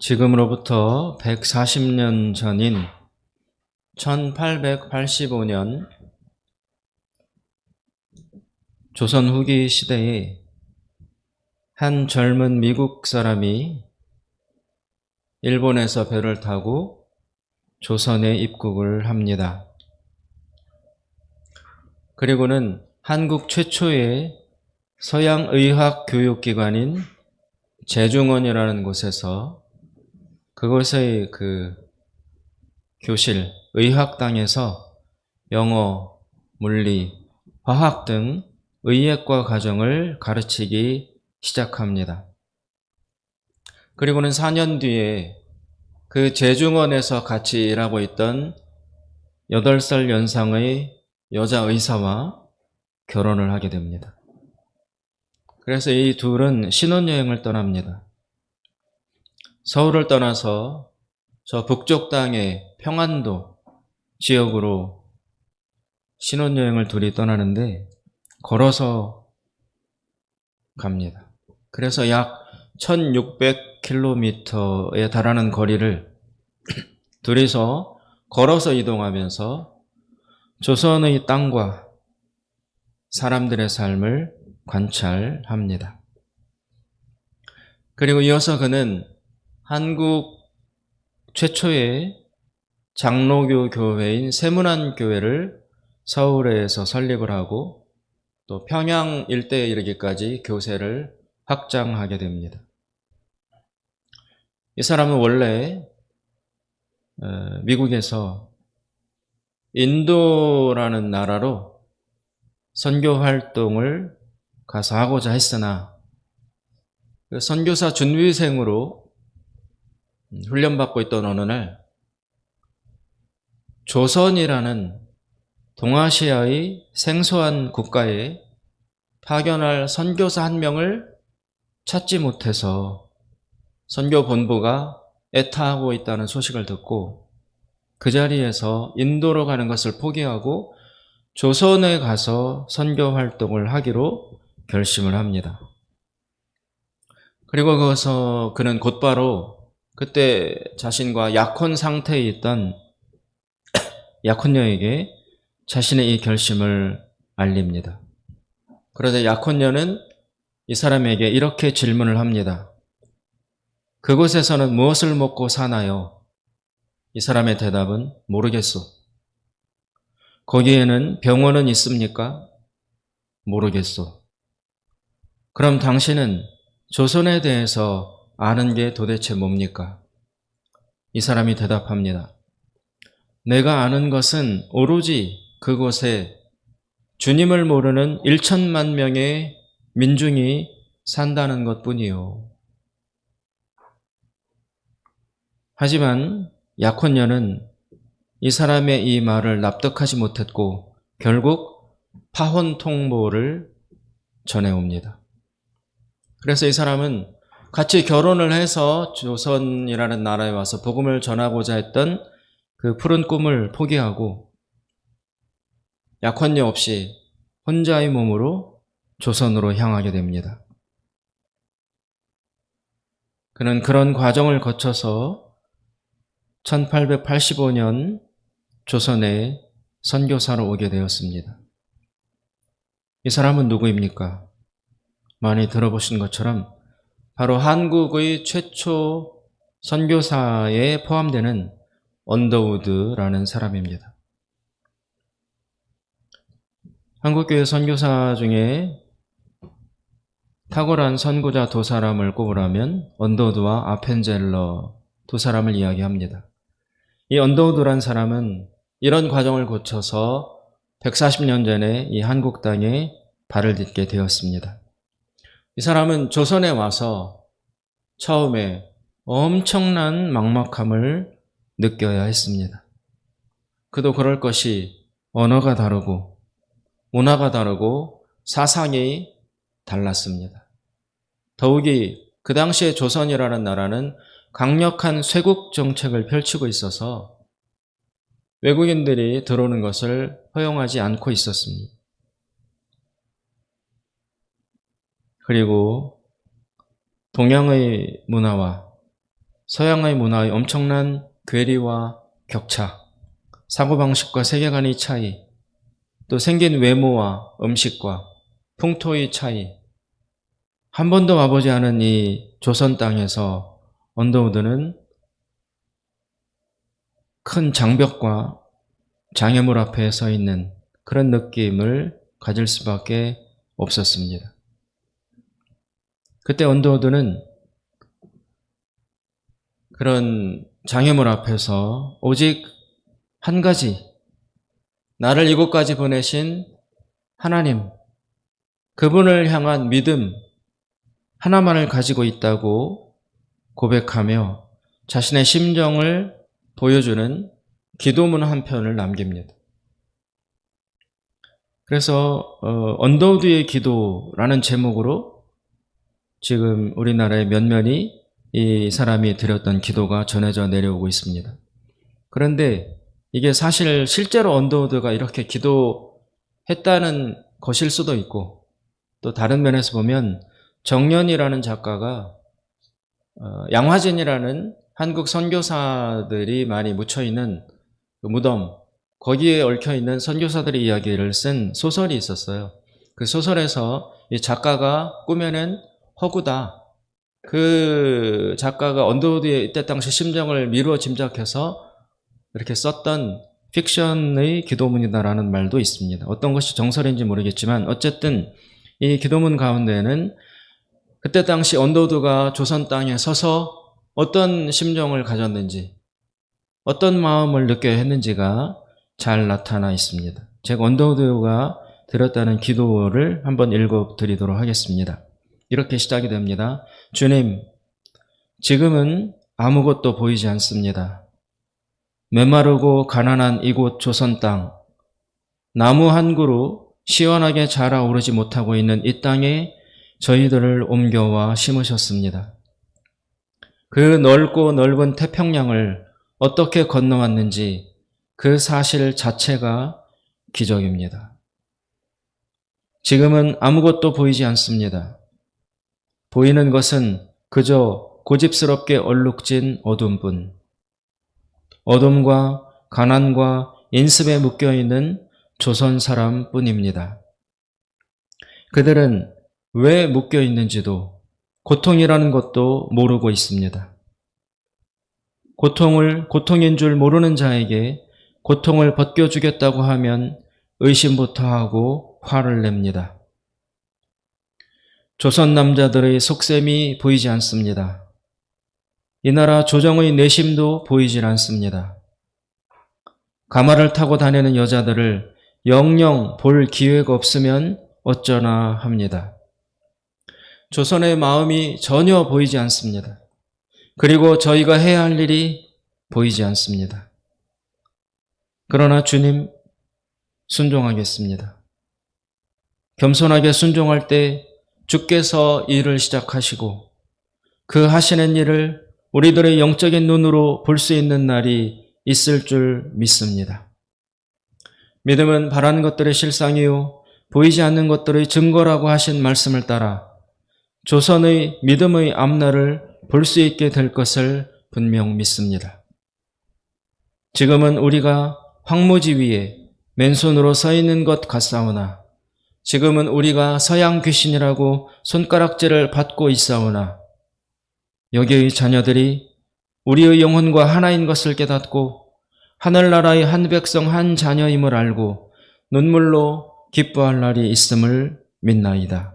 지금으로부터 140년 전인 1885년 조선 후기 시대에 한 젊은 미국 사람이 일본에서 배를 타고 조선에 입국을 합니다. 그리고는 한국 최초의 서양 의학 교육기관인 제중원이라는 곳에서 그곳의 교실, 의학당에서 영어, 물리, 화학 등 의예과 과정을 가르치기 시작합니다. 그리고는 4년 뒤에 그 제중원에서 같이 일하고 있던 8살 연상의 여자 의사와 결혼을 하게 됩니다. 그래서 이 둘은 신혼여행을 떠납니다. 서울을 떠나서 저 북쪽 땅의 평안도 지역으로 신혼여행을 둘이 떠나는데 걸어서 갑니다. 그래서 약 1600km에 달하는 거리를 둘이서 걸어서 이동하면서 조선의 땅과 사람들의 삶을 관찰합니다. 그리고 이어서 그는 한국 최초의 장로교 교회인 세문안교회를 서울에서 설립을 하고 또 평양 일대에 이르기까지 교세를 확장하게 됩니다. 이 사람은 원래 미국에서 인도라는 나라로 선교 활동을 가서 하고자 했으나 선교사 준비생으로 훈련받고 있던 어느 날 조선이라는 동아시아의 생소한 국가에 파견할 선교사 한 명을 찾지 못해서 선교 본부가 애타하고 있다는 소식을 듣고 그 자리에서 인도로 가는 것을 포기하고 조선에 가서 선교 활동을 하기로 결심을 합니다. 그리고 거기서 그는 곧바로 그때 자신과 약혼 상태에 있던 약혼녀에게 자신의 이 결심을 알립니다. 그러자 약혼녀는 이 사람에게 이렇게 질문을 합니다. 그곳에서는 무엇을 먹고 사나요? 이 사람의 대답은 모르겠소. 거기에는 병원은 있습니까? 모르겠소. 그럼 당신은 조선에 대해서 아는 게 도대체 뭡니까? 이 사람이 대답합니다. 내가 아는 것은 오로지 그곳에 주님을 모르는 1천만 명의 민중이 산다는 것뿐이요. 하지만 약혼녀는 이 사람의 이 말을 납득하지 못했고 결국 파혼 통보를 전해옵니다. 그래서 이 사람은 같이 결혼을 해서 조선이라는 나라에 와서 복음을 전하고자 했던 그 푸른 꿈을 포기하고 약혼녀 없이 혼자의 몸으로 조선으로 향하게 됩니다. 그는 그런 과정을 거쳐서 1885년 조선에 선교사로 오게 되었습니다. 이 사람은 누구입니까? 많이 들어보신 것처럼 바로 한국의 최초 선교사에 포함되는 언더우드라는 사람입니다. 한국교회 선교사 중에 탁월한 선구자 두 사람을 꼽으라면 언더우드와 아펜젤러 두 사람을 이야기합니다. 이 언더우드란 사람은 이런 과정을 거쳐서 140년 전에 이 한국 땅에 발을 딛게 되었습니다. 이 사람은 조선에 와서 처음에 엄청난 막막함을 느껴야 했습니다. 그도 그럴 것이 언어가 다르고 문화가 다르고 사상이 달랐습니다. 더욱이 그 당시에 조선이라는 나라는 강력한 쇄국 정책을 펼치고 있어서 외국인들이 들어오는 것을 허용하지 않고 있었습니다. 그리고 동양의 문화와 서양의 문화의 엄청난 괴리와 격차, 사고방식과 세계관의 차이, 또 생긴 외모와 음식과 풍토의 차이, 한 번도 와보지 않은 이 조선 땅에서 언더우드는 큰 장벽과 장애물 앞에 서 있는 그런 느낌을 가질 수밖에 없었습니다. 그때 언더우드는 그런 장애물 앞에서 오직 한 가지, 나를 이곳까지 보내신 하나님, 그분을 향한 믿음 하나만을 가지고 있다고 고백하며 자신의 심정을 보여주는 기도문 한 편을 남깁니다. 그래서 언더우드의 기도라는 제목으로 지금 우리나라의 면면이 이 사람이 드렸던 기도가 전해져 내려오고 있습니다. 그런데 이게 사실 실제로 언더우드가 이렇게 기도했다는 것일 수도 있고, 또 다른 면에서 보면 정년이라는 작가가 양화진이라는 한국 선교사들이 많이 묻혀있는 그 무덤, 거기에 얽혀있는 선교사들의 이야기를 쓴 소설이 있었어요. 그 소설에서 이 작가가 꾸며낸 허구다. 그 작가가 언더우드의 이때 당시 심정을 미루어 짐작해서 이렇게 썼던 픽션의 기도문이다라는 말도 있습니다. 어떤 것이 정설인지 모르겠지만 어쨌든 이 기도문 가운데는 그때 당시 언더우드가 조선 땅에 서서 어떤 심정을 가졌는지, 어떤 마음을 느껴야 했는지가 잘 나타나 있습니다. 제가 언더우드가 드렸다는 기도를 한번 읽어드리도록 하겠습니다. 이렇게 시작이 됩니다. 주님, 지금은 아무것도 보이지 않습니다. 메마르고 가난한 이곳 조선 땅, 나무 한 그루 시원하게 자라오르지 못하고 있는 이 땅에 저희들을 옮겨와 심으셨습니다. 그 넓고 넓은 태평양을 어떻게 건너왔는지 그 사실 자체가 기적입니다. 지금은 아무것도 보이지 않습니다. 보이는 것은 그저 고집스럽게 얼룩진 어둠뿐, 어둠과 가난과 인습에 묶여있는 조선 사람뿐입니다. 그들은 왜 묶여있는지도 고통이라는 것도 모르고 있습니다. 고통을 고통인 줄 모르는 자에게 고통을 벗겨주겠다고 하면 의심부터 하고 화를 냅니다. 조선 남자들의 속셈이 보이지 않습니다. 이 나라 조정의 내심도 보이질 않습니다. 가마를 타고 다니는 여자들을 영영 볼 기회가 없으면 어쩌나 합니다. 조선의 마음이 전혀 보이지 않습니다. 그리고 저희가 해야 할 일이 보이지 않습니다. 그러나 주님, 순종하겠습니다. 겸손하게 순종할 때 주께서 일을 시작하시고 그 하시는 일을 우리들의 영적인 눈으로 볼 수 있는 날이 있을 줄 믿습니다. 믿음은 바라는 것들의 실상이요 보이지 않는 것들의 증거라고 하신 말씀을 따라 조선의 믿음의 앞날을 볼 수 있게 될 것을 분명 믿습니다. 지금은 우리가 황무지 위에 맨손으로 서 있는 것 같사오나, 지금은 우리가 서양 귀신이라고 손가락질을 받고 있사오나, 여기의 자녀들이 우리의 영혼과 하나인 것을 깨닫고 하늘나라의 한 백성 한 자녀임을 알고 눈물로 기뻐할 날이 있음을 믿나이다.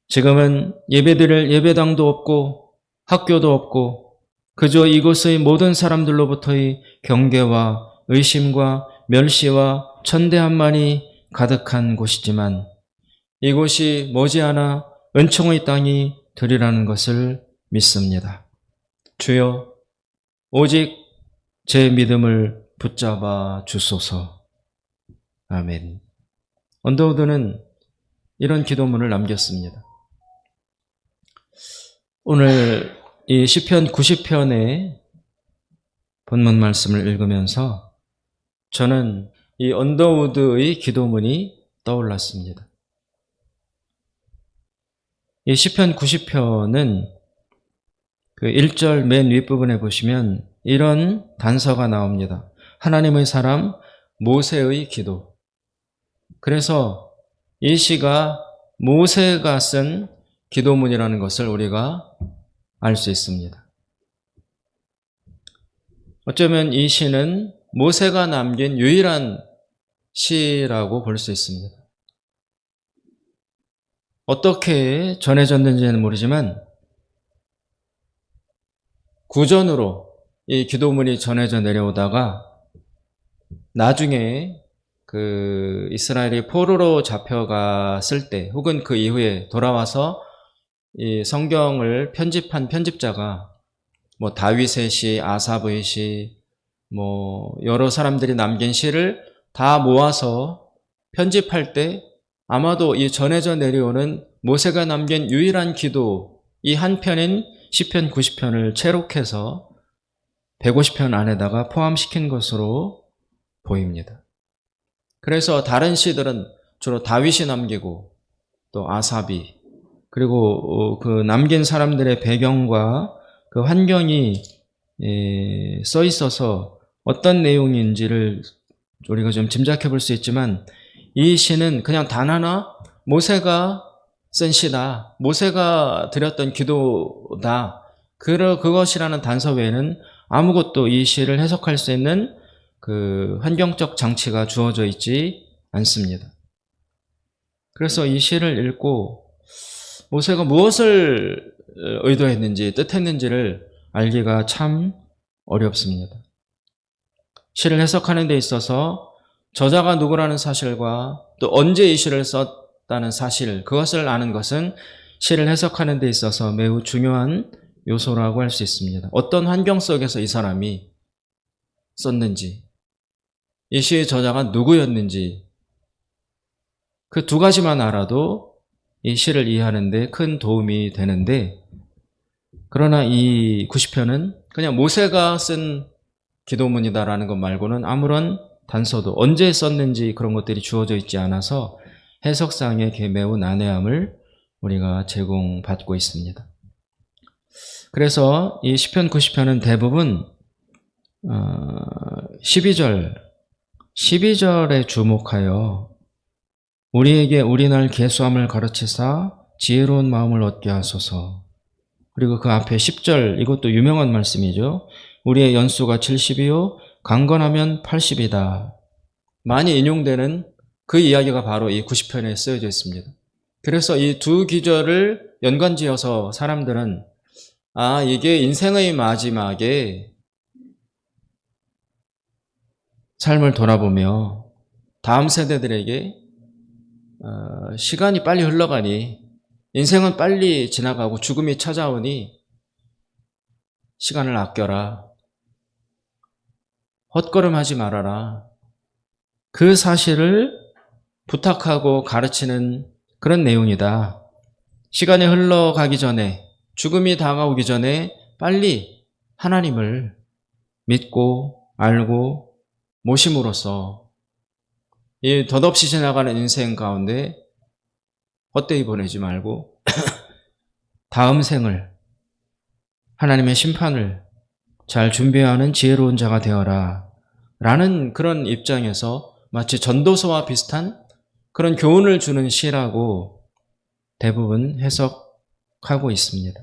지금은 예배드릴 예배당도 없고 학교도 없고 그저 이곳의 모든 사람들로부터의 경계와 의심과 멸시와 천대함만이 가득한 곳이지만 이곳이 머지않아 은총의 땅이 되리라는 것을 믿습니다. 주여, 오직 제 믿음을 붙잡아 주소서. 아멘. 언더우드는 이런 기도문을 남겼습니다. 오늘 이 시편 90편의 본문 말씀을 읽으면서 저는 이 언더우드의 기도문이 떠올랐습니다. 이 시편 90편은 그 1절 맨 윗부분에 보시면 이런 단서가 나옵니다. 하나님의 사람 모세의 기도. 그래서 이 시가 모세가 쓴 기도문이라는 것을 우리가 알 수 있습니다. 어쩌면 이 시는 모세가 남긴 유일한 시라고 볼 수 있습니다. 어떻게 전해졌는지는 모르지만 구전으로 이 기도문이 전해져 내려오다가 나중에 그 이스라엘이 포로로 잡혀갔을 때 혹은 그 이후에 돌아와서 이 성경을 편집한 편집자가 뭐 다윗의 시, 아삽의 시, 뭐 여러 사람들이 남긴 시를 다 모아서 편집할 때 아마도 이 전해져 내려오는 모세가 남긴 유일한 기도 이 한 편인 시편 90편을 채록해서 150편 안에다가 포함시킨 것으로 보입니다. 그래서 다른 시들은 주로 다윗이 남기고 또 아삽이 그리고 그 남긴 사람들의 배경과 그 환경이 써 있어서 어떤 내용인지를 우리가 좀 짐작해 볼 수 있지만 이 시는 그냥 단 하나 모세가 쓴 시다. 모세가 드렸던 기도다. 그것이라는 단서 외에는 아무것도 이 시를 해석할 수 있는 그 환경적 장치가 주어져 있지 않습니다. 그래서 이 시를 읽고 모세가 무엇을 의도했는지 뜻했는지를 알기가 참 어렵습니다. 시를 해석하는 데 있어서 저자가 누구라는 사실과 또 언제 이 시를 썼다는 사실, 그것을 아는 것은 시를 해석하는 데 있어서 매우 중요한 요소라고 할 수 있습니다. 어떤 환경 속에서 이 사람이 썼는지, 이 시의 저자가 누구였는지 그 두 가지만 알아도 이 시를 이해하는 데 큰 도움이 되는데, 그러나 이 90편은 그냥 모세가 쓴 기도문이다라는 것 말고는 아무런 단서도 언제 썼는지 그런 것들이 주어져 있지 않아서 해석상의 매우 난해함을 우리가 제공받고 있습니다. 그래서 이 시편 90편은 대부분 12절에 주목하여 우리에게 우리날 계수함을 가르치사 지혜로운 마음을 얻게 하소서. 그리고 그 앞에 10절, 이것도 유명한 말씀이죠. 우리의 연수가 70이요 강건하면 80이다. 많이 인용되는 그 이야기가 바로 이 90편에 쓰여져 있습니다. 그래서 이 두 기절을 연관지어서 사람들은 이게 인생의 마지막에 삶을 돌아보며 다음 세대들에게 시간이 빨리 흘러가니 인생은 빨리 지나가고 죽음이 찾아오니 시간을 아껴라. 헛걸음하지 말아라. 그 사실을 부탁하고 가르치는 그런 내용이다. 시간이 흘러가기 전에, 죽음이 다가오기 전에 빨리 하나님을 믿고 알고 모심으로써 이 덧없이 지나가는 인생 가운데 헛되이 보내지 말고 다음 생을, 하나님의 심판을 잘 준비하는 지혜로운 자가 되어라 라는 그런 입장에서 마치 전도서와 비슷한 그런 교훈을 주는 시라고 대부분 해석하고 있습니다.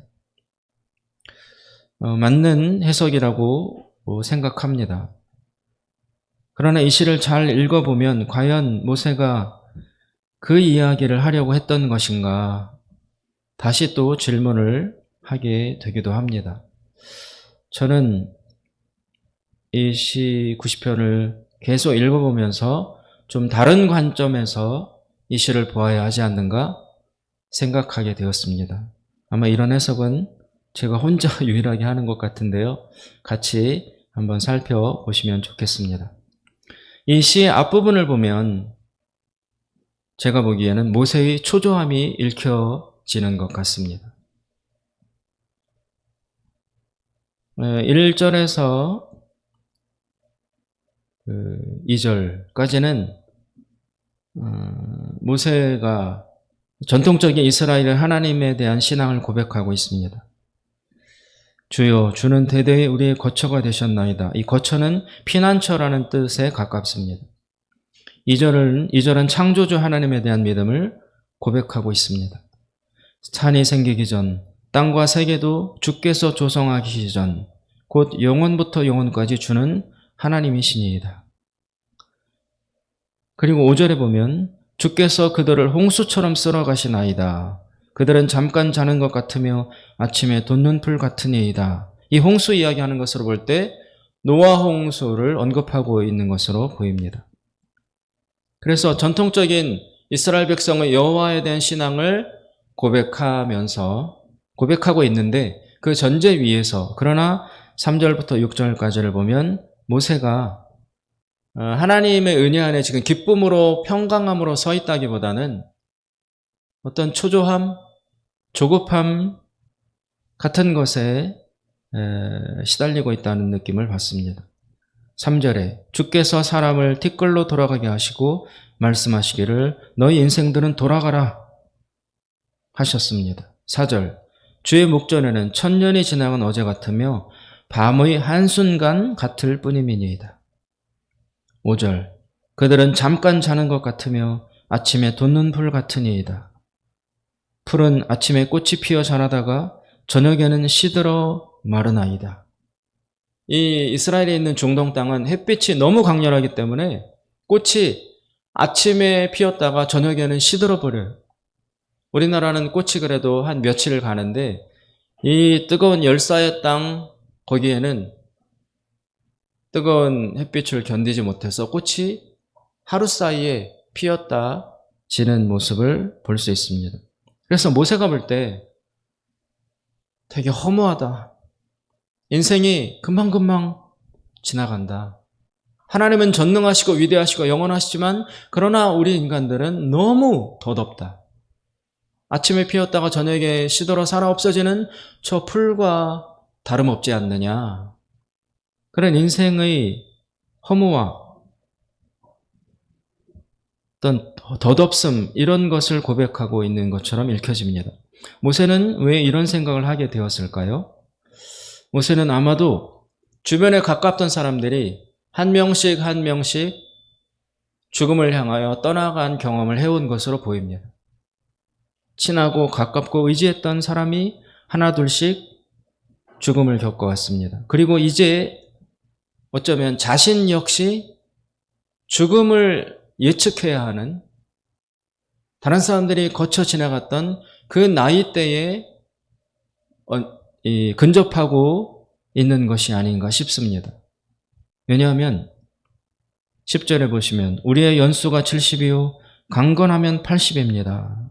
맞는 해석이라고 생각합니다. 그러나 이 시를 잘 읽어보면 과연 모세가 그 이야기를 하려고 했던 것인가 다시 또 질문을 하게 되기도 합니다. 저는 이 시 90편을 계속 읽어보면서 좀 다른 관점에서 이 시를 보아야 하지 않는가 생각하게 되었습니다. 아마 이런 해석은 제가 혼자 유일하게 하는 것 같은데요. 같이 한번 살펴보시면 좋겠습니다. 이 시의 앞부분을 보면 제가 보기에는 모세의 초조함이 읽혀지는 것 같습니다. 1절에서 2절까지는 모세가 전통적인 이스라엘의 하나님에 대한 신앙을 고백하고 있습니다. 주여 주는 대대에 우리의 거처가 되셨나이다. 이 거처는 피난처라는 뜻에 가깝습니다. 2절은 창조주 하나님에 대한 믿음을 고백하고 있습니다. 산이 생기기 전, 땅과 세계도 주께서 조성하시기 전, 곧 영원부터 영원까지 주는 하나님이시니이다. 그리고 5절에 보면 주께서 그들을 홍수처럼 쓸어가시나이다. 그들은 잠깐 자는 것 같으며 아침에 돋는 풀 같으니이다. 이 홍수 이야기하는 것으로 볼 때 노아 홍수를 언급하고 있는 것으로 보입니다. 그래서 전통적인 이스라엘 백성의 여호와에 대한 신앙을 고백하고 있는데 그 전제 위에서 그러나 3절부터 6절까지를 보면 모세가 하나님의 은혜 안에 지금 기쁨으로 평강함으로 서 있다기보다는 어떤 초조함, 조급함 같은 것에 시달리고 있다는 느낌을 받습니다. 3절에 주께서 사람을 티끌로 돌아가게 하시고 말씀하시기를 너희 인생들은 돌아가라 하셨습니다. 4절 주의 목전에는 천년이 지나간 어제 같으며 밤의 한순간 같을 뿐임이니이다. 5절 그들은 잠깐 자는 것 같으며 아침에 돋는 풀 같으니이다. 풀은 아침에 꽃이 피어 자라다가 저녁에는 시들어 마르나이다. 이 이스라엘에 있는 중동 땅은 햇빛이 너무 강렬하기 때문에 꽃이 아침에 피었다가 저녁에는 시들어 버려요. 우리나라는 꽃이 그래도 한 며칠을 가는데 이 뜨거운 열사의 땅 거기에는 뜨거운 햇빛을 견디지 못해서 꽃이 하루 사이에 피었다 지는 모습을 볼 수 있습니다. 그래서 모세가 볼 때 되게 허무하다. 인생이 금방금방 지나간다. 하나님은 전능하시고 위대하시고 영원하시지만 그러나 우리 인간들은 너무 더덥다. 아침에 피었다가 저녁에 시들어 살아 없어지는 저 풀과 다름없지 않느냐. 그런 인생의 허무와 어떤 덧없음 이런 것을 고백하고 있는 것처럼 읽혀집니다. 모세는 왜 이런 생각을 하게 되었을까요? 모세는 아마도 주변에 가깝던 사람들이 한 명씩 한 명씩 죽음을 향하여 떠나간 경험을 해온 것으로 보입니다. 친하고 가깝고 의지했던 사람이 하나 둘씩 죽음을 겪어왔습니다. 그리고 이제 어쩌면 자신 역시 죽음을 예측해야 하는 다른 사람들이 거쳐 지나갔던 그 나이대에 근접하고 있는 것이 아닌가 싶습니다. 왜냐하면 10절에 보시면 우리의 연수가 70이요 강건하면 80입니다.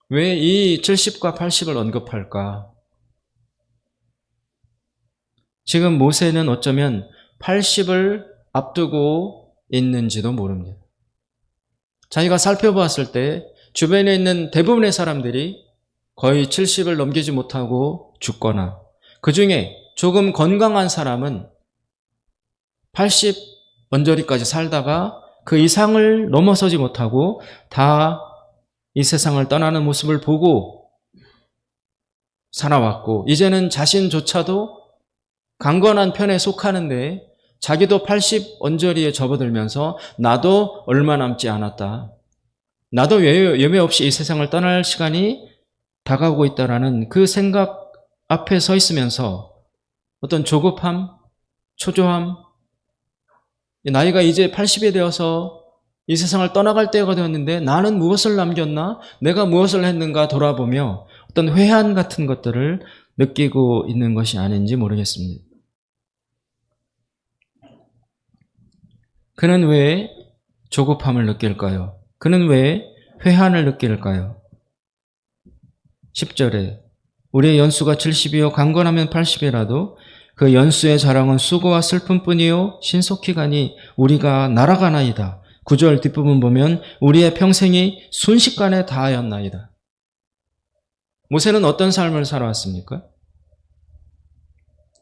왜 이 70과 80을 언급할까? 지금 모세는 어쩌면 80을 앞두고 있는지도 모릅니다. 자기가 살펴보았을 때 주변에 있는 대부분의 사람들이 거의 70을 넘기지 못하고 죽거나 그 중에 조금 건강한 사람은 80 언저리까지 살다가 그 이상을 넘어서지 못하고 다 이 세상을 떠나는 모습을 보고 살아왔고 이제는 자신조차도 강건한 편에 속하는데 자기도 80 언저리에 접어들면서 나도 얼마 남지 않았다. 나도 예외 없이 이 세상을 떠날 시간이 다가오고 있다라는 그 생각 앞에 서 있으면서 어떤 조급함, 초조함, 나이가 이제 80이 되어서 이 세상을 떠나갈 때가 되었는데 나는 무엇을 남겼나? 내가 무엇을 했는가 돌아보며 어떤 회한 같은 것들을 느끼고 있는 것이 아닌지 모르겠습니다. 그는 왜 조급함을 느낄까요? 그는 왜 회한을 느낄까요? 10절에 우리의 연수가 70이요 강건하면 80이라도 그 연수의 자랑은 수고와 슬픔뿐이요 신속히 가니 우리가 날아가나이다. 9절 뒷부분 보면 우리의 평생이 순식간에 다하였나이다. 모세는 어떤 삶을 살아왔습니까?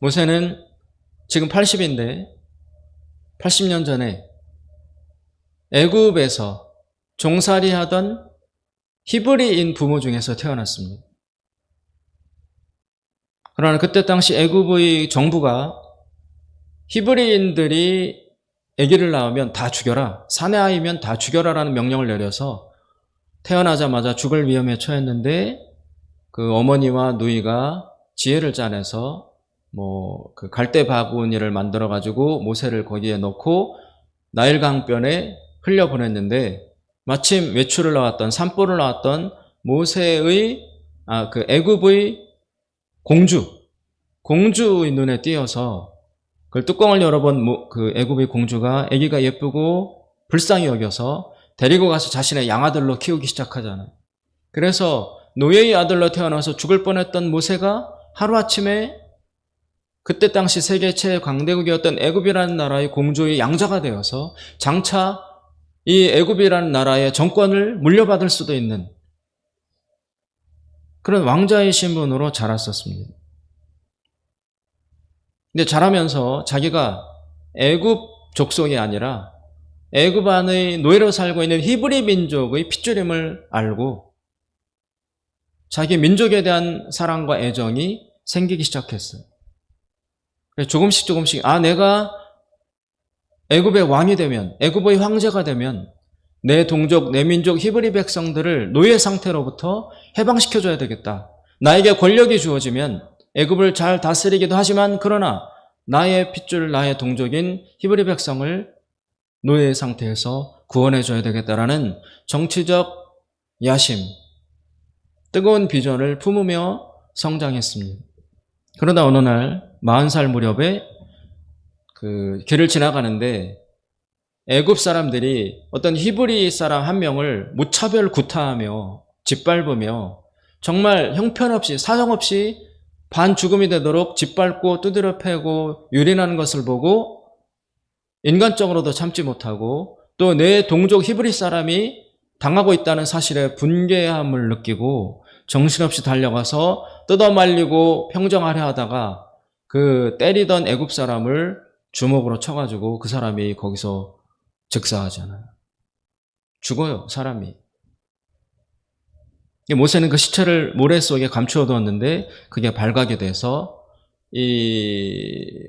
모세는 지금 80인데 80년 전에 애굽에서 종살이 하던 히브리인 부모 중에서 태어났습니다. 그러나 그때 당시 애굽의 정부가 히브리인들이 아기를 낳으면 다 죽여라, 사내 아이면 다 죽여라라는 명령을 내려서 태어나자마자 죽을 위험에 처했는데 그 어머니와 누이가 지혜를 짜내서 그 갈대 바구니를 만들어 가지고 모세를 거기에 넣고 나일강변에 흘려보냈는데 마침 외출을 나왔던 산보를 나왔던 모세의 그 애굽의 공주의 눈에 띄어서 그 뚜껑을 열어본 그 애굽의 공주가 아기가 예쁘고 불쌍히 여겨서 데리고 가서 자신의 양아들로 키우기 시작하잖아요. 그래서 노예의 아들로 태어나서 죽을 뻔했던 모세가 하루아침에 그때 당시 세계 최강대국이었던 애굽이라는 나라의 공주의 양자가 되어서 장차 이 애굽이라는 나라의 정권을 물려받을 수도 있는 그런 왕자의 신분으로 자랐었습니다. 근데 자라면서 자기가 애굽 족속이 아니라 애굽 안의 노예로 살고 있는 히브리 민족의 핏줄임을 알고 자기 민족에 대한 사랑과 애정이 생기기 시작했어요. 조금씩 내가 애굽의 왕이 되면, 애굽의 황제가 되면 내 동족, 내 민족 히브리 백성들을 노예 상태로부터 해방시켜줘야 되겠다. 나에게 권력이 주어지면 애굽을 잘 다스리기도 하지만 그러나 나의 핏줄, 나의 동족인 히브리 백성을 노예 상태에서 구원해줘야 되겠다라는 정치적 야심, 뜨거운 비전을 품으며 성장했습니다. 그러다 어느 날 40살 무렵에 그 길을 지나가는데 애굽 사람들이 어떤 히브리 사람 한 명을 무차별 구타하며 짓밟으며 정말 형편없이 사정없이 반죽음이 되도록 짓밟고 두드려 패고 유린하는 것을 보고 인간적으로도 참지 못하고 또 내 동족 히브리 사람이 당하고 있다는 사실에 분개함을 느끼고 정신없이 달려가서 뜯어말리고 평정하려 하다가 그 때리던 애굽 사람을 주먹으로 쳐가지고 그 사람이 거기서 즉사하잖아요. 죽어요, 사람이. 모세는 그 시체를 모래 속에 감추어 두었는데 그게 발각이 돼서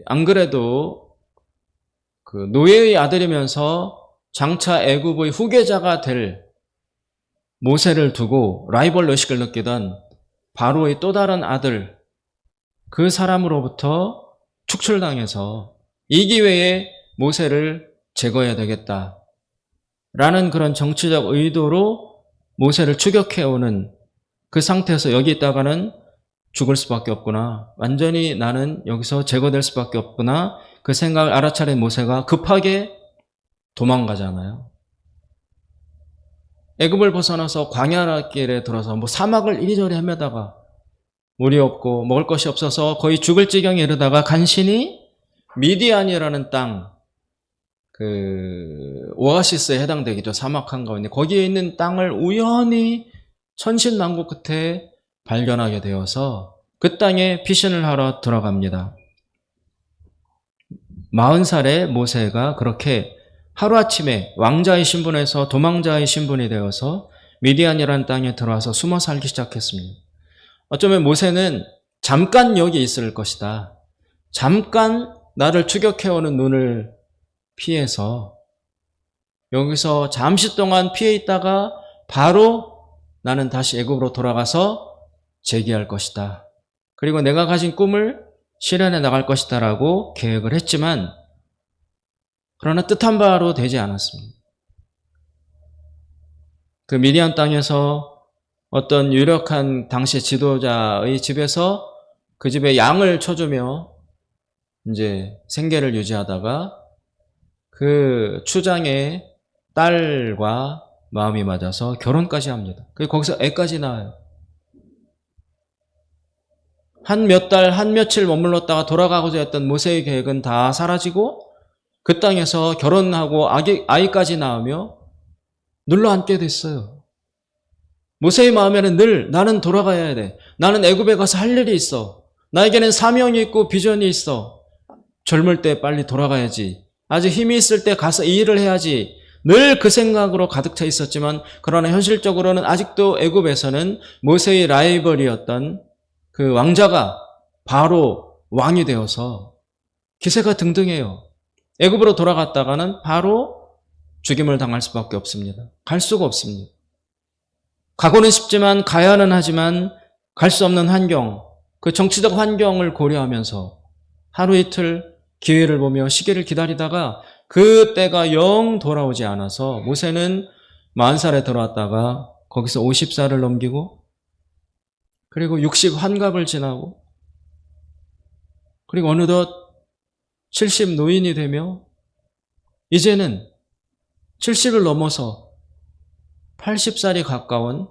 안 그래도 그 노예의 아들이면서 장차 애굽의 후계자가 될 모세를 두고 라이벌 의식을 느끼던 바로의 또 다른 아들, 그 사람으로부터 축출당해서 이 기회에 모세를 제거해야 되겠다라는 그런 정치적 의도로 모세를 추격해오는 그 상태에서 여기 있다가는 죽을 수밖에 없구나. 완전히 나는 여기서 제거될 수밖에 없구나. 그 생각을 알아차린 모세가 급하게 도망가잖아요. 애굽을 벗어나서 광야길에 들어서 사막을 이리저리 헤매다가 물이 없고 먹을 것이 없어서 거의 죽을 지경에 이르다가 간신히 미디안이라는 땅, 그 오아시스에 해당되겠죠. 사막 한가운데 거기에 있는 땅을 우연히 천신만고 끝에 발견하게 되어서 그 땅에 피신을 하러 들어갑니다. 40살의 모세가 그렇게 하루아침에 왕자의 신분에서 도망자의 신분이 되어서 미디안이라는 땅에 들어와서 숨어 살기 시작했습니다. 어쩌면 모세는 잠깐 여기 있을 것이다. 잠깐 나를 추격해오는 눈을 피해서 여기서 잠시 동안 피해 있다가 바로 나는 다시 애굽으로 돌아가서 재기할 것이다. 그리고 내가 가진 꿈을 실현해 나갈 것이다 라고 계획을 했지만 그러나 뜻한 바로 되지 않았습니다. 그 미디안 땅에서 어떤 유력한 당시 지도자의 집에서 그 집에 양을 쳐주며 이제 생계를 유지하다가 그 추장의 딸과 마음이 맞아서 결혼까지 합니다. 그리고 거기서 애까지 낳아요. 한 몇 달, 한 며칠 머물렀다가 돌아가고자 했던 모세의 계획은 다 사라지고 그 땅에서 결혼하고 아이까지 낳으며 눌러앉게 됐어요. 모세의 마음에는 늘 나는 돌아가야 돼. 나는 애굽에 가서 할 일이 있어. 나에게는 사명이 있고 비전이 있어. 젊을 때 빨리 돌아가야지. 아직 힘이 있을 때 가서 이 일을 해야지. 늘 그 생각으로 가득 차 있었지만 그러나 현실적으로는 아직도 애굽에서는 모세의 라이벌이었던 그 왕자가 바로 왕이 되어서 기세가 등등해요. 애굽으로 돌아갔다가는 바로 죽임을 당할 수밖에 없습니다. 갈 수가 없습니다. 가고는 싶지만 가야는 하지만 갈 수 없는 환경, 그 정치적 환경을 고려하면서 하루 이틀 기회를 보며 시기를 기다리다가 그 때가 영 돌아오지 않아서 모세는 40살에 들어왔다가 거기서 50살을 넘기고 그리고 60 환갑을 지나고 그리고 어느덧 70 노인이 되며 이제는 70을 넘어서 80살이 가까운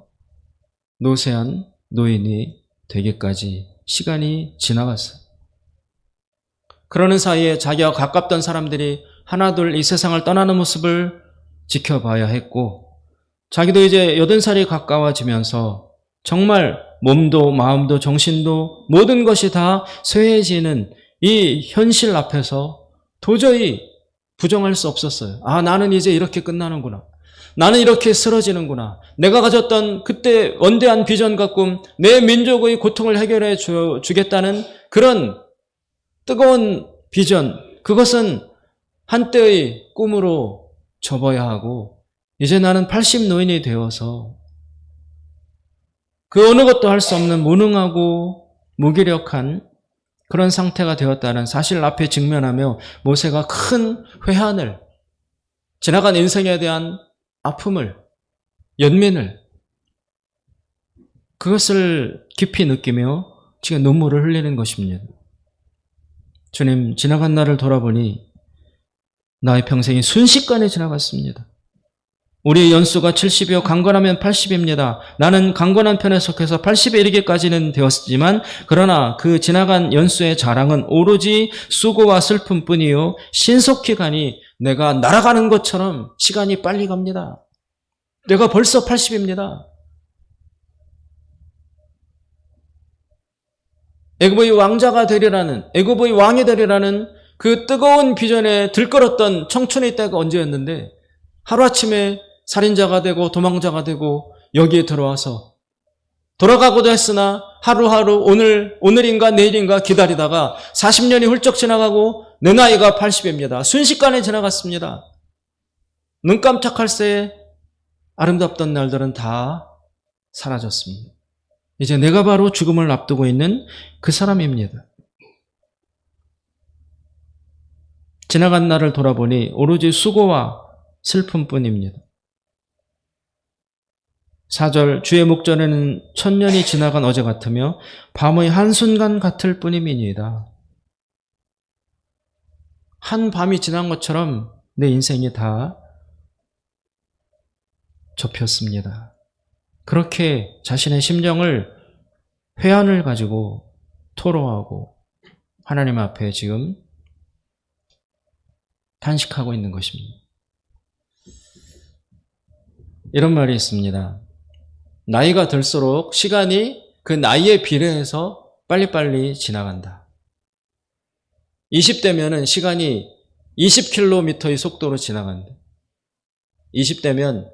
노쇠한 노인이 되기까지 시간이 지나갔어요. 그러는 사이에 자기와 가깝던 사람들이 하나둘 이 세상을 떠나는 모습을 지켜봐야 했고 자기도 이제 80살이 가까워지면서 정말 몸도 마음도 정신도 모든 것이 다 쇠해지는 이 현실 앞에서 도저히 부정할 수 없었어요. 아, 나는 이제 이렇게 끝나는구나. 나는 이렇게 쓰러지는구나. 내가 가졌던 그때 원대한 비전과 꿈, 내 민족의 고통을 해결해 주겠다는 그런 뜨거운 비전, 그것은 한때의 꿈으로 접어야 하고 이제 나는 80 노인이 되어서 그 어느 것도 할 수 없는 무능하고 무기력한 그런 상태가 되었다는 사실 앞에 직면하며 모세가 큰 회한을, 지나간 인생에 대한 아픔을, 연민을, 그것을 깊이 느끼며 지금 눈물을 흘리는 것입니다. 주님, 지나간 날을 돌아보니 나의 평생이 순식간에 지나갔습니다. 우리의 연수가 70이요 강건하면 80입니다. 나는 강건한 편에 속해서 80에 이르기까지는 되었지만 그러나 그 지나간 연수의 자랑은 오로지 수고와 슬픔뿐이요 신속히 가니 내가 날아가는 것처럼 시간이 빨리 갑니다. 내가 벌써 80입니다. 애굽의 왕자가 되리라는, 애굽의 왕이 되리라는 그 뜨거운 비전에 들끓었던 청춘의 때가 언제였는데 하루아침에 살인자가 되고 도망자가 되고 여기에 들어와서 돌아가고도 했으나 하루하루 오늘인가 내일인가 기다리다가 40년이 훌쩍 지나가고 내 나이가 80입니다. 순식간에 지나갔습니다. 눈 깜짝할 새에 아름답던 날들은 다 사라졌습니다. 이제 내가 바로 죽음을 앞두고 있는 그 사람입니다. 지나간 날을 돌아보니 오로지 수고와 슬픔뿐입니다. 4절 주의 목전에는 천년이 지나간 어제 같으며 밤의 한순간 같을 뿐임이니이다. 한 밤이 지난 것처럼 내 인생이 다 접혔습니다. 그렇게 자신의 심정을 회한을 가지고 토로하고 하나님 앞에 지금 탄식하고 있는 것입니다. 이런 말이 있습니다. 나이가 들수록 시간이 그 나이에 비례해서 빨리빨리 지나간다. 20대면은 시간이 20km의 속도로 지나간다. 20대면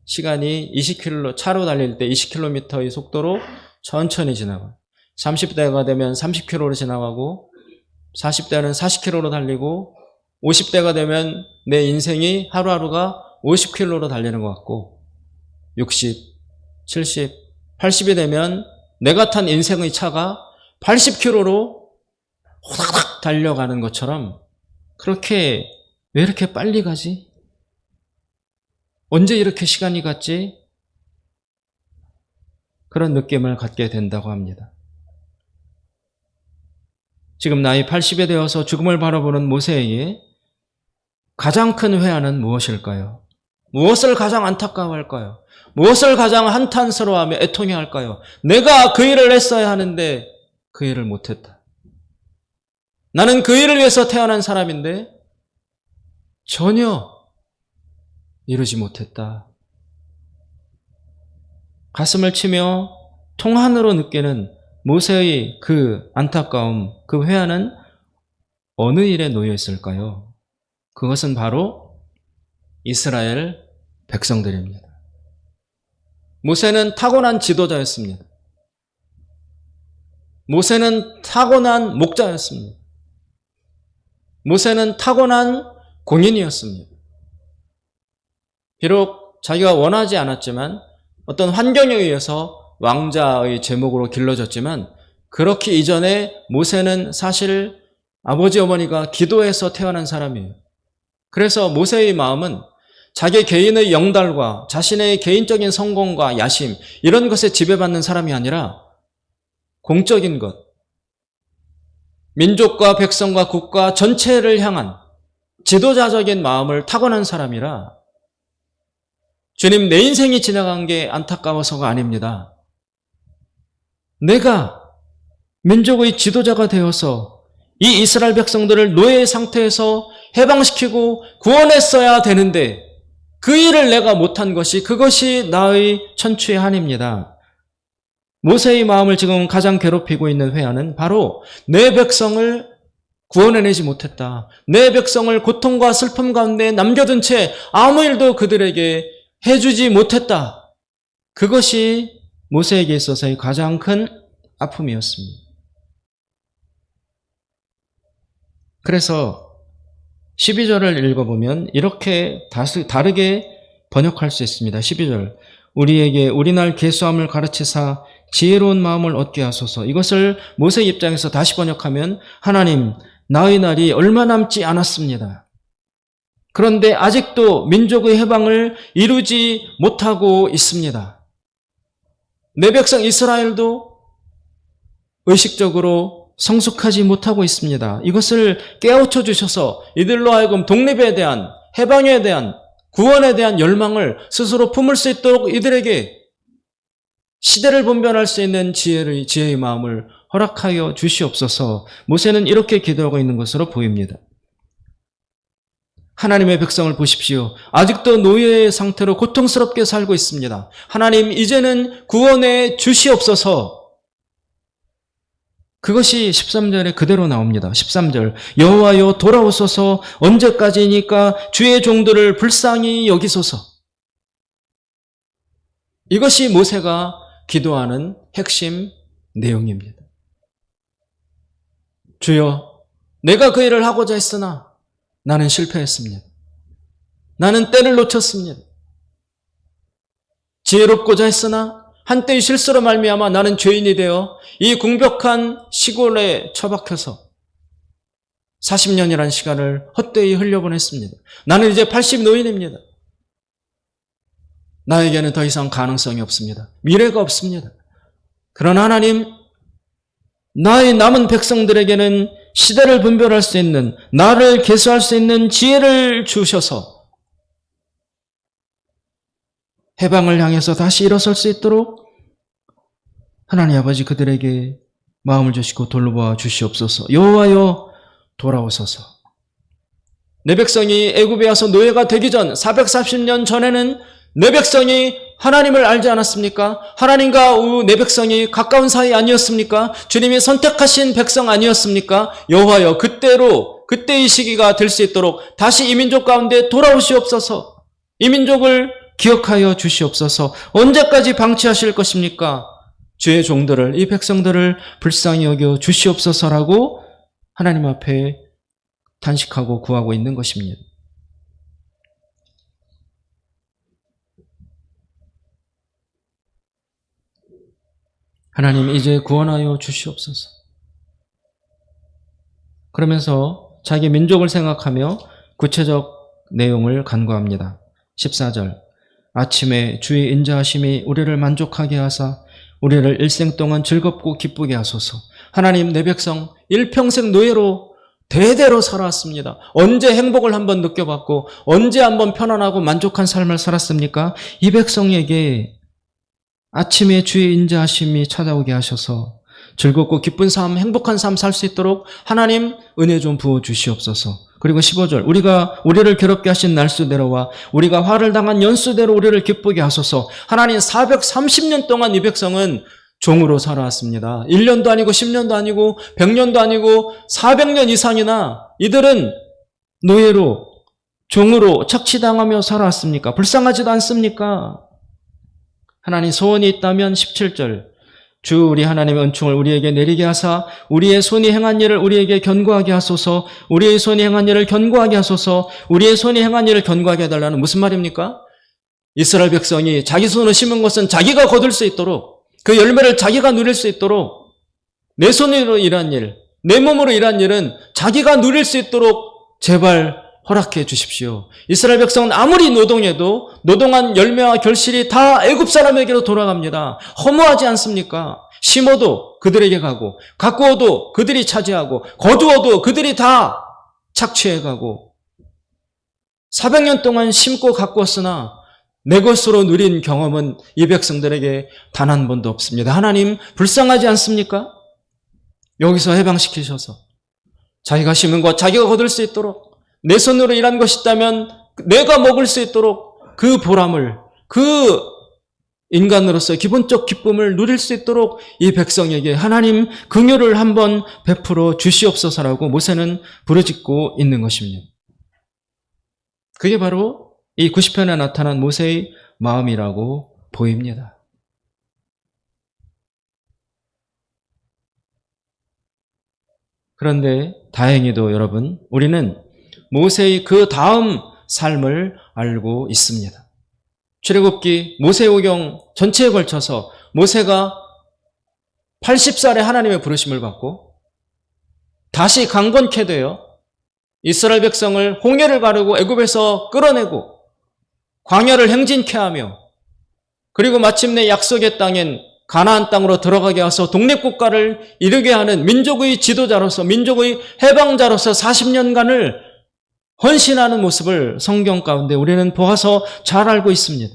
시간이 20km, 차로 달릴 때 20km의 속도로 천천히 지나가. 30대가 되면 30km로 지나가고 40대는 40km로 달리고 50대가 되면 내 인생이 하루하루가 50km로 달리는 것 같고 60, 70, 80이 되면 내가 탄 인생의 차가 80km로 호닥닥 달려가는 것처럼 그렇게 왜 이렇게 빨리 가지? 언제 이렇게 시간이 갔지? 그런 느낌을 갖게 된다고 합니다. 지금 나이 80에 되어서 죽음을 바라보는 모세에게 가장 큰 회한은 무엇일까요? 무엇을 가장 안타까워할까요? 무엇을 가장 한탄스러워하며 애통해할까요? 내가 그 일을 했어야 하는데 그 일을 못했다. 나는 그 일을 위해서 태어난 사람인데 전혀 이루지 못했다. 가슴을 치며 통한으로 느끼는 모세의 그 안타까움, 그 회한은 어느 일에 놓여 있을까요? 그것은 바로 이스라엘 백성들입니다. 모세는 타고난 지도자였습니다. 모세는 타고난 목자였습니다. 모세는 타고난 공인이었습니다. 비록 자기가 원하지 않았지만 어떤 환경에 의해서 왕자의 제목으로 길러졌지만 그렇기 이전에 모세는 사실 아버지 어머니가 기도해서 태어난 사람이에요. 그래서 모세의 마음은 자기 개인의 영달과 자신의 개인적인 성공과 야심 이런 것에 지배받는 사람이 아니라 공적인 것, 민족과 백성과 국가 전체를 향한 지도자적인 마음을 타고난 사람이라 주님 내 인생이 지나간 게 안타까워서가 아닙니다. 내가 민족의 지도자가 되어서 이 이스라엘 백성들을 노예의 상태에서 해방시키고 구원했어야 되는데 그 일을 내가 못한 것이 그것이 나의 천추의 한입니다. 모세의 마음을 지금 가장 괴롭히고 있는 회한은 바로 내 백성을 구원해내지 못했다. 내 백성을 고통과 슬픔 가운데 남겨둔 채 아무 일도 그들에게 해주지 못했다. 그것이 모세에게 있어서의 가장 큰 아픔이었습니다. 그래서 12절을 읽어보면 이렇게 다르게 번역할 수 있습니다. 12절 우리에게 우리날 계수함을 가르치사 지혜로운 마음을 얻게 하소서. 이것을 모세 입장에서 다시 번역하면 하나님 나의 날이 얼마 남지 않았습니다. 그런데 아직도 민족의 해방을 이루지 못하고 있습니다. 내 백성 이스라엘도 의식적으로 성숙하지 못하고 있습니다. 이것을 깨우쳐 주셔서 이들로 하여금 독립에 대한, 해방에 대한, 구원에 대한 열망을 스스로 품을 수 있도록 이들에게 시대를 분별할 수 있는 지혜의 마음을 허락하여 주시옵소서. 모세는 이렇게 기도하고 있는 것으로 보입니다. 하나님의 백성을 보십시오. 아직도 노예의 상태로 고통스럽게 살고 있습니다. 하나님 이제는 구원해 주시옵소서. 그것이 13절에 그대로 나옵니다. 13절 여호와여 돌아오소서. 언제까지니까 주의 종들을 불쌍히 여기소서. 이것이 모세가 기도하는 핵심 내용입니다. 주여 내가 그 일을 하고자 했으나 나는 실패했습니다. 나는 때를 놓쳤습니다. 지혜롭고자 했으나 한때의 실수로 말미암아 나는 죄인이 되어 이 궁벽한 시골에 처박혀서 40년이라는 시간을 헛되이 흘려보냈습니다. 나는 이제 80 노인입니다. 나에게는 더 이상 가능성이 없습니다. 미래가 없습니다. 그러나 하나님, 나의 남은 백성들에게는 시대를 분별할 수 있는, 나를 계수할 수 있는 지혜를 주셔서 해방을 향해서 다시 일어설 수 있도록 하나님 아버지 그들에게 마음을 주시고 돌보아 주시옵소서. 여호와여 돌아오소서. 내 백성이 애굽에 와서 노예가 되기 전 440년 전에는 내 백성이 하나님을 알지 않았습니까? 하나님과 내 백성이 가까운 사이 아니었습니까? 주님이 선택하신 백성 아니었습니까? 여호와여 그때의 시기가 될 수 있도록 다시 이 민족 가운데 돌아오시옵소서. 이 민족을 기억하여 주시옵소서. 언제까지 방치하실 것입니까? 주의 종들을, 이 백성들을 불쌍히 여겨 주시옵소서라고 하나님 앞에 단식하고 구하고 있는 것입니다. 하나님 이제 구원하여 주시옵소서. 그러면서 자기 민족을 생각하며 구체적 내용을 간구합니다. 14절 아침에 주의 인자하심이 우리를 만족하게 하사 우리를 일생 동안 즐겁고 기쁘게 하소서. 하나님 내 백성 일평생 노예로 대대로 살아왔습니다. 언제 행복을 한번 느껴봤고 언제 한번 편안하고 만족한 삶을 살았습니까? 이 백성에게 아침에 주의 인자하심이 찾아오게 하셔서 즐겁고 기쁜 삶, 행복한 삶 살 수 있도록 하나님 은혜 좀 부어 주시옵소서. 그리고 15절 우리를 괴롭게 하신 날수대로와 우리가 화를 당한 연수대로 우리를 기쁘게 하소서. 하나님 430년 동안 이 백성은 종으로 살아왔습니다. 1년도 아니고 10년도 아니고 100년도 아니고 400년 이상이나 이들은 노예로 종으로 착취당하며 살아왔습니까? 불쌍하지도 않습니까? 하나님 소원이 있다면 17절 주 우리 하나님의 은총을 우리에게 내리게 하사 우리의 손이 행한 일을 우리에게 견고하게 하소서. 우리의 손이 행한 일을 견고하게 하소서. 우리의 손이 행한 일을 견고하게 해달라는 무슨 말입니까? 이스라엘 백성이 자기 손으로 심은 것은 자기가 거둘 수 있도록, 그 열매를 자기가 누릴 수 있도록, 내 손으로 일한 일, 내 몸으로 일한 일은 자기가 누릴 수 있도록 제발 허락해 주십시오. 이스라엘 백성은 아무리 노동해도 노동한 열매와 결실이 다 애굽 사람에게로 돌아갑니다. 허무하지 않습니까? 심어도 그들에게 가고, 가꾸어도 그들이 차지하고, 거두어도 그들이 다 착취해가고, 400년 동안 심고 가꾸었으나 내 것으로 누린 경험은 이 백성들에게 단 한 번도 없습니다. 하나님 불쌍하지 않습니까? 여기서 해방시키셔서 자기가 심은 것 자기가 거둘 수 있도록, 내 손으로 일한 것이 있다면 내가 먹을 수 있도록 그 보람을, 그 인간으로서 기본적 기쁨을 누릴 수 있도록 이 백성에게 하나님 긍휼을 한번 베풀어 주시옵소서라고 모세는 부르짖고 있는 것입니다. 그게 바로 이 90편에 나타난 모세의 마음이라고 보입니다. 그런데 다행히도 여러분, 우리는 모세의 그 다음 삶을 알고 있습니다. 출애굽기 모세오경 전체에 걸쳐서 모세가 80살에 하나님의 부르심을 받고 다시 강건케 되어 이스라엘 백성을 홍해를 가르고 애굽에서 끌어내고 광야를 행진케 하며, 그리고 마침내 약속의 땅인 가나안 땅으로 들어가게 해서 독립국가를 이루게 하는 민족의 지도자로서, 민족의 해방자로서 40년간을 헌신하는 모습을 성경 가운데 우리는 보아서 잘 알고 있습니다.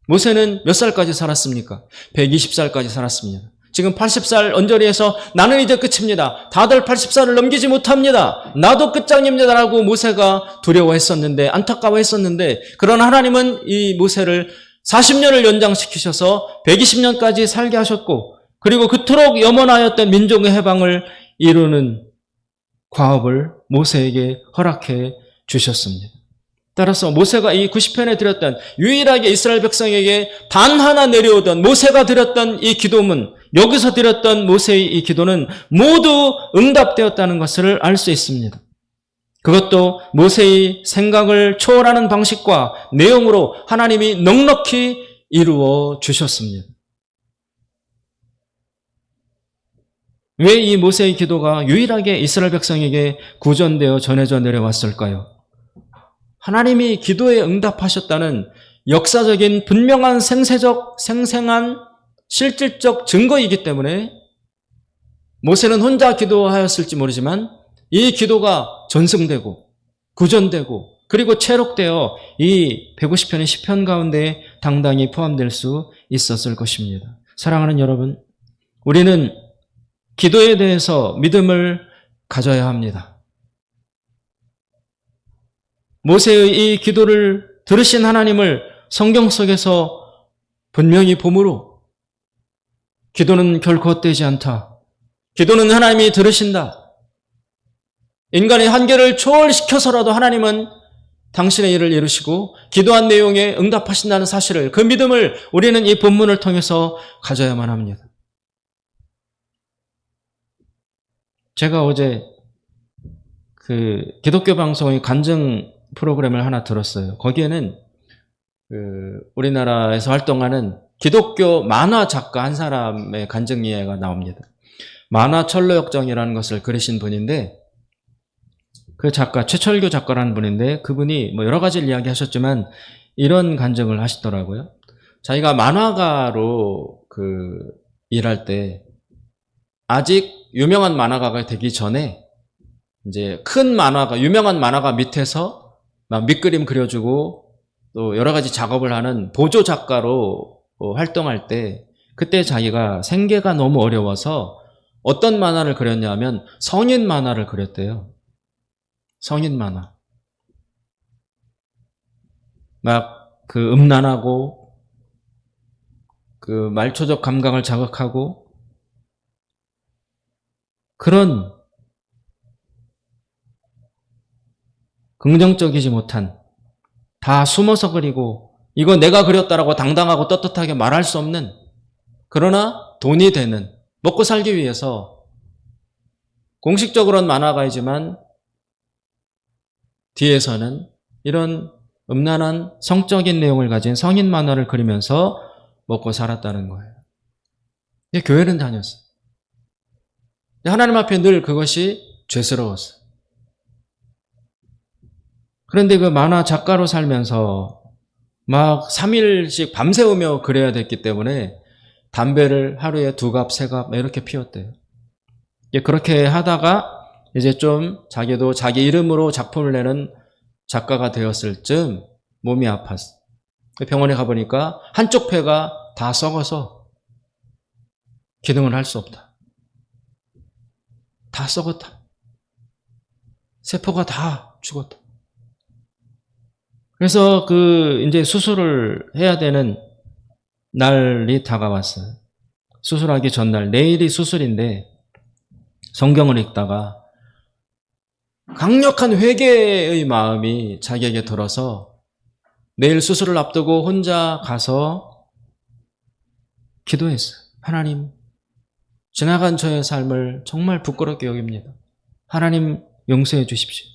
모세는 몇 살까지 살았습니까? 120살까지 살았습니다. 지금 80살 언저리에서 나는 이제 끝입니다. 다들 80살을 넘기지 못합니다. 나도 끝장입니다라고 모세가 두려워했었는데, 안타까워했었는데, 그러나 하나님은 이 모세를 40년을 연장시키셔서 120년까지 살게 하셨고, 그리고 그토록 염원하였던 민족의 해방을 이루는 과업을 모세에게 허락해 주셨습니다. 따라서 모세가 이 90편에 드렸던, 유일하게 이스라엘 백성에게 단 하나 내려오던 모세가 드렸던 이 기도문, 여기서 드렸던 모세의 이 기도는 모두 응답되었다는 것을 알 수 있습니다. 그것도 모세의 생각을 초월하는 방식과 내용으로 하나님이 넉넉히 이루어 주셨습니다. 왜 이 모세의 기도가 유일하게 이스라엘 백성에게 구전되어 전해져 내려왔을까요? 하나님이 기도에 응답하셨다는 역사적인 분명한 생생한 실질적 증거이기 때문에 모세는 혼자 기도하였을지 모르지만 이 기도가 전승되고 구전되고 그리고 체록되어 이 150편의 시편 가운데 당당히 포함될 수 있었을 것입니다. 사랑하는 여러분, 우리는 기도에 대해서 믿음을 가져야 합니다. 모세의 이 기도를 들으신 하나님을 성경 속에서 분명히 보므로 기도는 결코 헛되지 않다. 기도는 하나님이 들으신다. 인간의 한계를 초월시켜서라도 하나님은 당신의 일을 이루시고 기도한 내용에 응답하신다는 사실을, 그 믿음을 우리는 이 본문을 통해서 가져야만 합니다. 제가 어제 기독교 방송의 간증 프로그램을 하나 들었어요. 거기에는 우리나라에서 활동하는 기독교 만화 작가 한 사람의 간증 이야기가 나옵니다. 만화 철로역정이라는 것을 그리신 분인데, 그 작가, 최철규 작가라는 분인데, 그분이 뭐 여러 가지를 이야기하셨지만 이런 간증을 하시더라고요. 자기가 만화가로 일할 때, 아직 유명한 만화가가 되기 전에 이제 유명한 만화가 밑에서 막 밑그림 그려주고 또 여러 가지 작업을 하는 보조 작가로 활동할 때, 그때 자기가 생계가 너무 어려워서 어떤 만화를 그렸냐면 성인 만화를 그렸대요. 성인 만화. 막 음란하고 말초적 감각을 자극하고 그런 긍정적이지 못한, 다 숨어서 그리고 이거 내가 그렸다라고 당당하고 떳떳하게 말할 수 없는, 그러나 돈이 되는, 먹고 살기 위해서 공식적으로는 만화가이지만 뒤에서는 이런 음란한 성적인 내용을 가진 성인 만화를 그리면서 먹고 살았다는 거예요. 교회는 다녔어요. 하나님 앞에 늘 그것이 죄스러웠어요. 그런데 그 만화 작가로 살면서 막 3일씩 밤새우며 그래야 됐기 때문에 담배를 하루에 2갑, 3갑 이렇게 피웠대요. 그렇게 하다가 이제 좀 자기도 자기 이름으로 작품을 내는 작가가 되었을 즈음 몸이 아팠어. 병원에 가보니까 한쪽 폐가 다 썩어서 기능을 할 수 없다. 다 썩었다. 세포가 다 죽었다. 그래서 이제 수술을 해야 되는 날이 다가왔어요. 수술하기 전날, 내일이 수술인데 성경을 읽다가 강력한 회개의 마음이 자기에게 들어서 내일 수술을 앞두고 혼자 가서 기도했어요. 하나님, 지나간 저의 삶을 정말 부끄럽게 여깁니다. 하나님 용서해 주십시오.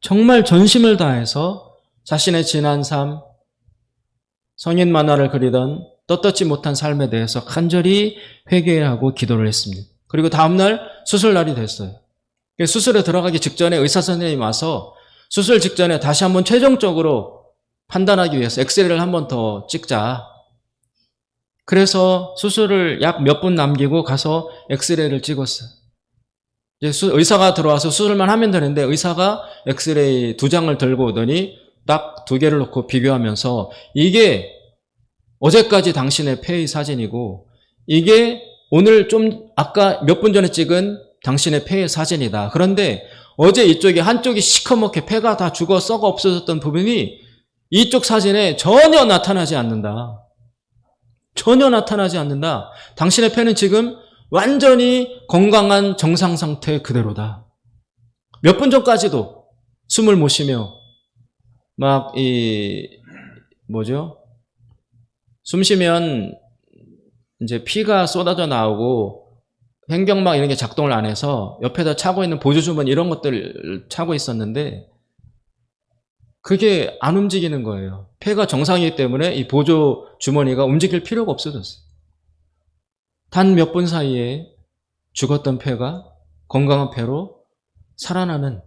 정말 전심을 다해서 자신의 지난 삶, 성인 만화를 그리던 떳떳지 못한 삶에 대해서 간절히 회개하고 기도를 했습니다. 그리고 다음날 수술날이 됐어요. 수술에 들어가기 직전에 의사 선생님이 와서 수술 직전에 다시 한번 최종적으로 판단하기 위해서 엑스레이를 한 번 더 찍자. 그래서 수술을 약 몇 분 남기고 가서 엑스레이를 찍었어요. 이제 의사가 들어와서 수술만 하면 되는데 의사가 엑스레이 2장을 들고 오더니 딱 2개를 놓고 비교하면서 이게 어제까지 당신의 폐의 사진이고 이게 오늘 좀 아까 몇 분 전에 찍은 당신의 폐의 사진이다. 그런데 어제 이쪽에 한쪽이 시커멓게 폐가 다 죽어 썩어 없어졌던 부분이 이쪽 사진에 전혀 나타나지 않는다. 전혀 나타나지 않는다. 당신의 폐는 지금 완전히 건강한 정상 상태 그대로다. 몇 분 전까지도 숨을 못 쉬며 막 숨 쉬면 이제 피가 쏟아져 나오고 횡격막 이런 게 작동을 안 해서 옆에다 차고 있는 보조주머니 이런 것들을 차고 있었는데 그게 안 움직이는 거예요. 폐가 정상이기 때문에 이 보조주머니가 움직일 필요가 없어졌어요. 단 몇 분 사이에 죽었던 폐가 건강한 폐로 살아나는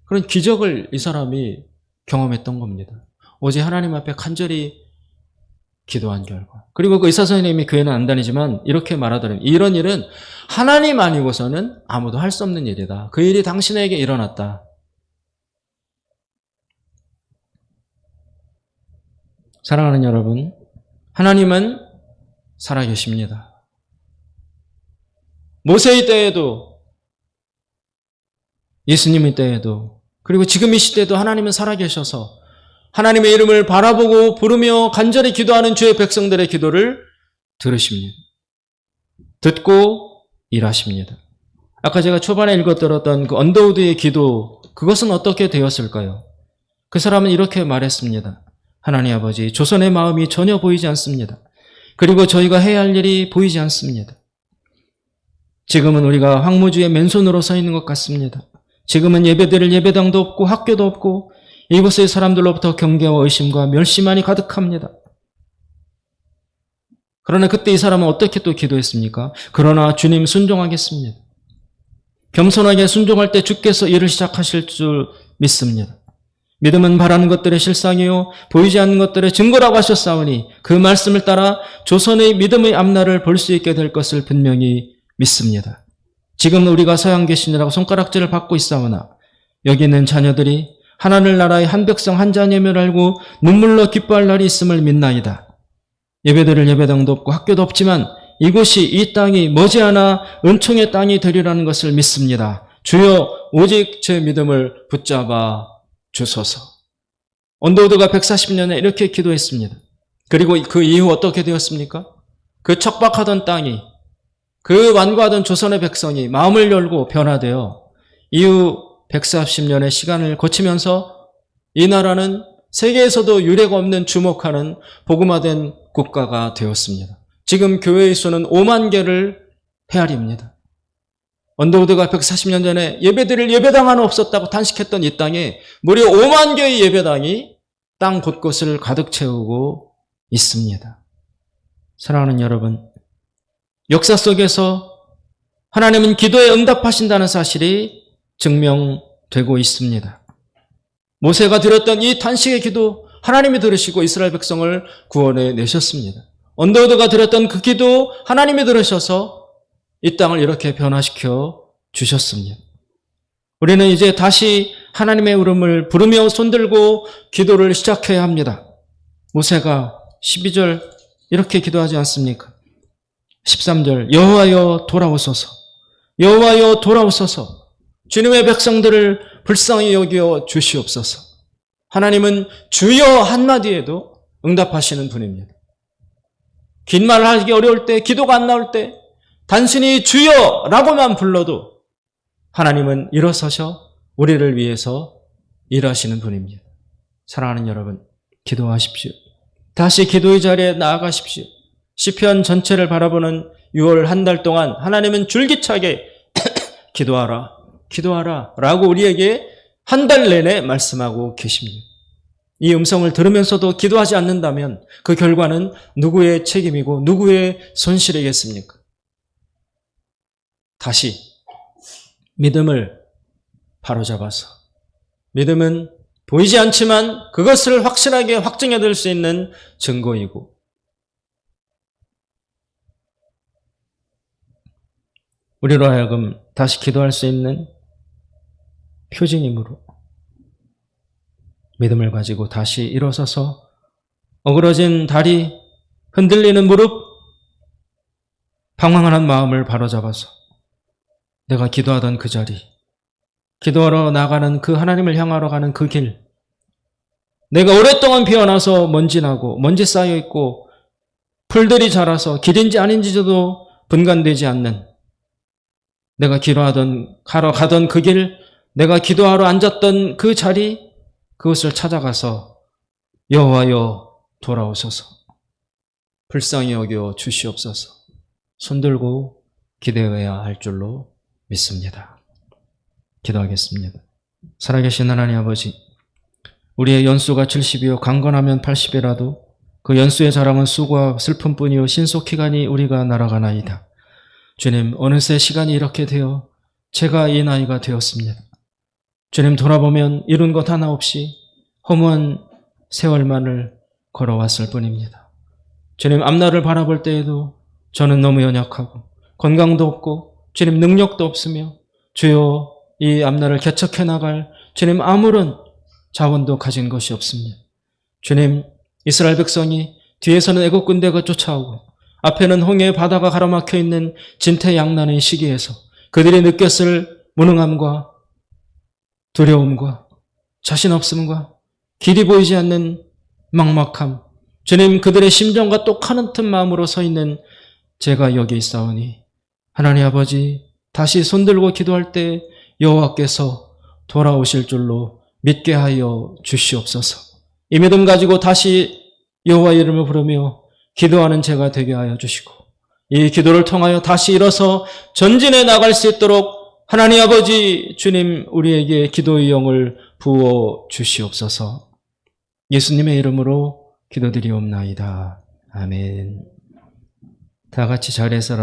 그런 기적을 이 사람이 경험했던 겁니다. 어제 하나님 앞에 간절히 기도한 결과. 그리고 그 의사 선생님이 교회는 안 다니지만 이렇게 말하더니 이런 일은 하나님 아니고서는 아무도 할 수 없는 일이다. 그 일이 당신에게 일어났다. 사랑하는 여러분, 하나님은 살아계십니다. 모세의 때에도 예수님의 때에도 그리고 지금 이 시대에도 하나님은 살아계셔서 하나님의 이름을 바라보고 부르며 간절히 기도하는 주의 백성들의 기도를 들으십니다. 듣고 일하십니다. 아까 제가 초반에 읽어드렸던 그 언더우드의 기도, 그것은 어떻게 되었을까요? 그 사람은 이렇게 말했습니다. 하나님 아버지, 조선의 마음이 전혀 보이지 않습니다. 그리고 저희가 해야 할 일이 보이지 않습니다. 지금은 우리가 황무지에 맨손으로 서 있는 것 같습니다. 지금은 예배드릴 예배당도 없고 학교도 없고 이곳의 사람들로부터 경계와 의심과 멸시만이 가득합니다. 그러나 그때 이 사람은 어떻게 또 기도했습니까? 그러나 주님 순종하겠습니다. 겸손하게 순종할 때 주께서 일을 시작하실 줄 믿습니다. 믿음은 바라는 것들의 실상이요 보이지 않는 것들의 증거라고 하셨사오니 그 말씀을 따라 조선의 믿음의 앞날을 볼 수 있게 될 것을 분명히 믿습니다. 지금 우리가 서양 계시느라고 손가락질을 받고 있사오나 여기 있는 자녀들이 하나님 나라의 한 백성 한 자녀임을 알고 눈물로 기뻐할 날이 있음을 믿나이다. 예배드릴 예배당도 없고 학교도 없지만 이곳이 이 땅이 머지않아 은총의 땅이 되리라는 것을 믿습니다. 주여 오직 제 믿음을 붙잡아 주소서. 언더우드가 140년에 이렇게 기도했습니다. 그리고 그 이후 어떻게 되었습니까? 그 척박하던 땅이 그 완고하던 조선의 백성이 마음을 열고 변화되어 이후 140년의 시간을 거치면서 이 나라는 세계에서도 유례가 없는 주목하는 복음화된 국가가 되었습니다. 지금 교회의 수는 5만 개를 헤아립니다. 언더우드가 140년 전에 예배드릴 예배당 하나 없었다고 탄식했던 이 땅에 무려 5만 개의 예배당이 땅 곳곳을 가득 채우고 있습니다. 사랑하는 여러분, 역사 속에서 하나님은 기도에 응답하신다는 사실이 증명되고 있습니다. 모세가 드렸던 이 단식의 기도 하나님이 들으시고 이스라엘 백성을 구원해 내셨습니다. 언더우드가 드렸던 그 기도 하나님이 들으셔서 이 땅을 이렇게 변화시켜 주셨습니다. 우리는 이제 다시 하나님의 이름을 부르며 손들고 기도를 시작해야 합니다. 모세가 12절 이렇게 기도하지 않습니까? 13절 여호와여 돌아오소서, 여호와여 돌아오소서, 주님의 백성들을 불쌍히 여겨 주시옵소서. 하나님은 주여 한마디에도 응답하시는 분입니다. 긴 말 하기 어려울 때, 기도가 안 나올 때 단순히 주여라고만 불러도 하나님은 일어서셔 우리를 위해서 일하시는 분입니다. 사랑하는 여러분, 기도하십시오. 다시 기도의 자리에 나아가십시오. 시편 전체를 바라보는 6월 한 달 동안 하나님은 줄기차게 기도하라, 기도하라 라고 우리에게 한 달 내내 말씀하고 계십니다. 이 음성을 들으면서도 기도하지 않는다면 그 결과는 누구의 책임이고 누구의 손실이겠습니까? 다시 믿음을 바로잡아서, 믿음은 보이지 않지만 그것을 확실하게 확증해 들 수 있는 증거이고, 우리로 하여금 다시 기도할 수 있는 표징이므로 믿음을 가지고 다시 일어서서 어그러진 다리, 흔들리는 무릎, 방황하는 마음을 바로잡아서 내가 기도하던 그 자리, 기도하러 나가는 그 하나님을 향하러 가는 그 길, 내가 오랫동안 비워놔서 먼지 나고 먼지 쌓여있고 풀들이 자라서 길인지 아닌지도 분간되지 않는, 내가 기도하러 가던 그 길, 내가 기도하러 앉았던 그 자리, 그것을 찾아가서 여호와여 돌아오소서, 불쌍히 여겨 주시옵소서 손들고 기도해야 할 줄로 믿습니다. 기도하겠습니다. 살아계신 하나님 아버지, 우리의 연수가 70이요 강건하면 80이라도 그 연수의 자랑은 수고와 슬픔뿐이요 신속히가니 우리가 날아가나이다. 주님, 어느새 시간이 이렇게 되어 제가 이 나이가 되었습니다. 주님, 돌아보면 이룬 것 하나 없이 허무한 세월만을 걸어왔을 뿐입니다. 주님, 앞날을 바라볼 때에도 저는 너무 연약하고 건강도 없고 주님 능력도 없으며 주여 이 앞날을 개척해 나갈 주님 아무런 자원도 가진 것이 없습니다. 주님, 이스라엘 백성이 뒤에서는 애국 군대가 쫓아오고 앞에는 홍해의 바다가 가로막혀 있는 진퇴양난의 시기에서 그들이 느꼈을 무능함과 두려움과 자신 없음과 길이 보이지 않는 막막함, 주님 그들의 심정과 똑같은 마음으로 서 있는 제가 여기 있사오니 하나님 아버지, 다시 손들고 기도할 때 여호와께서 돌아오실 줄로 믿게 하여 주시옵소서. 이 믿음 가지고 다시 여호와의 이름을 부르며 기도하는 제가 되게 하여 주시고, 이 기도를 통하여 다시 일어서 전진해 나갈 수 있도록 하나님 아버지 주님 우리에게 기도의 영을 부어 주시옵소서. 예수님의 이름으로 기도드리옵나이다. 아멘. 다 같이 자리에서